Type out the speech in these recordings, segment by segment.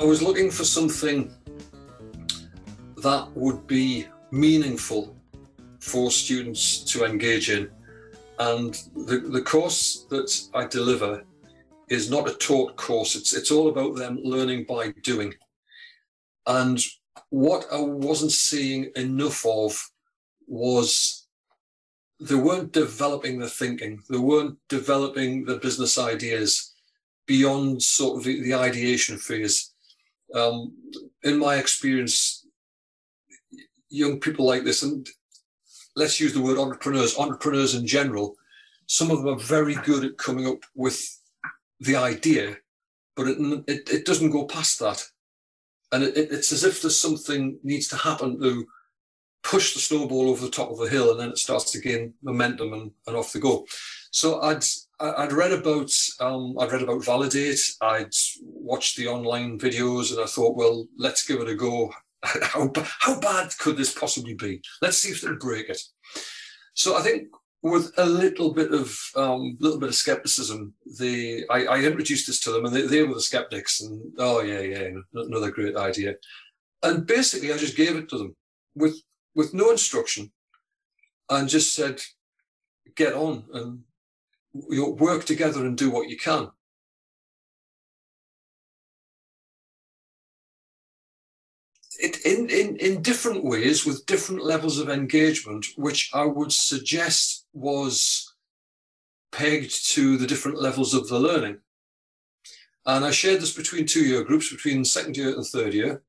I was looking for something that would be meaningful for students to engage in. And the course that I deliver is not a taught course. It's all about them learning by doing. And what I wasn't seeing enough of was they weren't developing the thinking. They weren't developing the business ideas beyond sort of the ideation phase. In my experience, young people like this, and let's use the word entrepreneurs in general, some of them are very good at coming up with the idea, but it doesn't go past that. And it's as if there's something needs to happen to push the snowball over the top of the hill, and then it starts to gain momentum and off they go. So I'd read about Validate. I'd watched the online videos, and I thought, well, let's give it a go. How bad could this possibly be? Let's see if they'll break it. So I think with a little bit of skepticism, I introduced this to them, and they were the skeptics. And oh yeah, another great idea. And basically, I just gave it to them with no instruction, and just said, get on and work together and do what you can. In different ways, with different levels of engagement, which I would suggest was pegged to the different levels of the learning. And I shared this between 2-year groups, between second year and third year.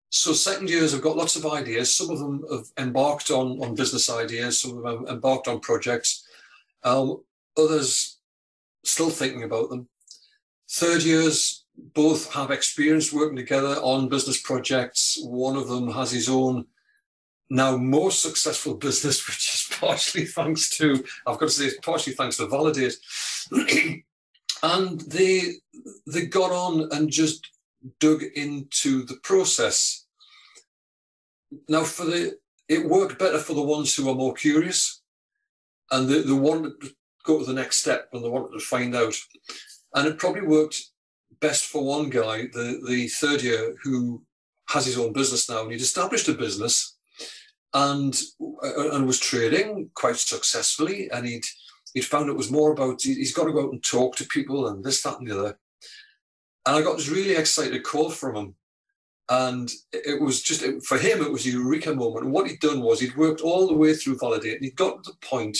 So second years have got lots of ideas. Some of them have embarked on business ideas. Some of them have embarked on projects. Others still thinking about them. Third years both have experience working together on business projects. One of them has his own now more successful business, which is partially thanks to, I've got to say, it's partially thanks to Validate. And they got on and just dug into the process. Now, it worked better for the ones who are more curious, and they wanted to go to the next step, and they wanted to find out. And it probably worked best for one guy, the third year, who has his own business now, and he'd established a business and was trading quite successfully, and he'd found it was more about he's got to go out and talk to people and this, that, and the other. And I got this really excited call from him, and it was just, for him, it was a eureka moment. And what he'd done was he'd worked all the way through Validate, and he'd got to the point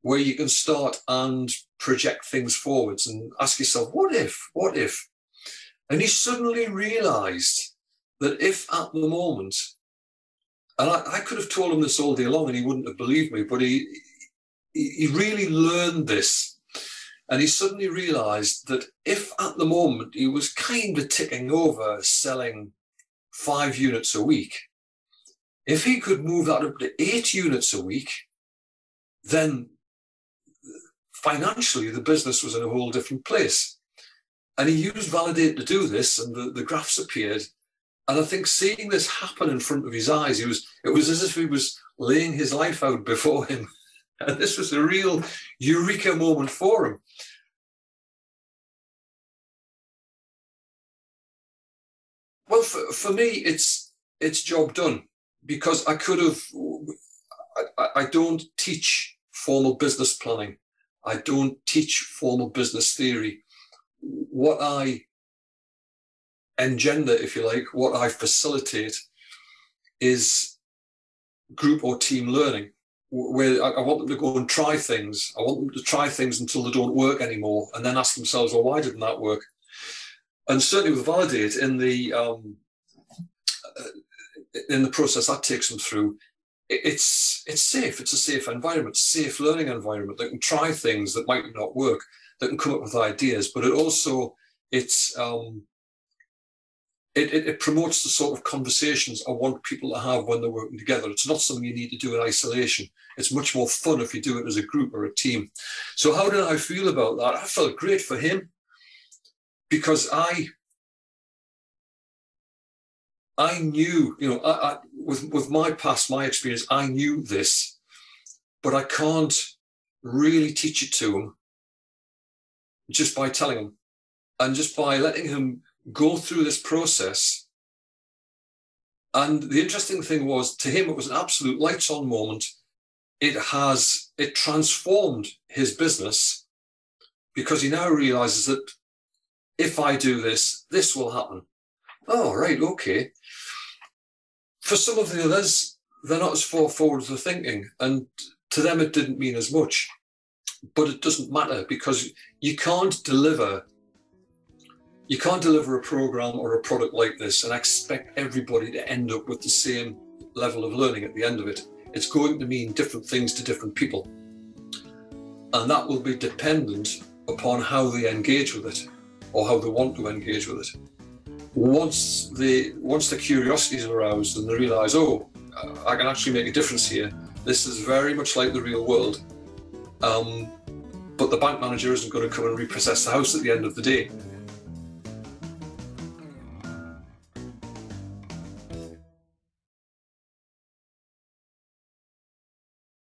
where you can start and project things forwards and ask yourself, what if? And he suddenly realized that if at the moment, and I could have told him this all day long and he wouldn't have believed me, but he really learned this. And he suddenly realized that if at the moment he was kind of ticking over selling 5 units a week, if he could move that up to 8 units a week, then financially the business was in a whole different place. And he used Validate to do this, and the graphs appeared. And I think seeing this happen in front of his eyes, it was as if he was laying his life out before him. And this was a real eureka moment for him. Well, for me, it's job done, because I could have, I don't teach formal business planning. I don't teach formal business theory. What I engender, if you like, what I facilitate is group or team learning, where I want them to go and try things. I want them to try things until they don't work anymore, and then ask themselves, well, why didn't that work? And certainly with Validate, in the process that takes them through, it's safe. It's a safe environment, safe learning environment. They can try things that might not work, that can come up with ideas, but it also it promotes the sort of conversations I want people to have when they're working together. It's not something you need to do in isolation. It's much more fun if you do it as a group or a team. So how did I feel about that? I felt great for him, because I knew, with my past, my experience, I knew this, but I can't really teach it to him just by telling him, and just by letting him go through this process. And the interesting thing was, to him, it was an absolute lights on moment. It transformed his business, because he now realizes that if I do this, this will happen. Oh, right, okay. For some of the others, they're not as far forward as they're thinking, and to them it didn't mean as much. But it doesn't matter, because you can't deliver a program or a product like this and expect everybody to end up with the same level of learning at the end of it. It's going to mean different things to different people. And that will be dependent upon how they engage with it, or how they want to engage with it. Once the curiosity is aroused and they realize, oh, I can actually make a difference here. This is very much like the real world. But the bank manager isn't going to come and repossess the house at the end of the day.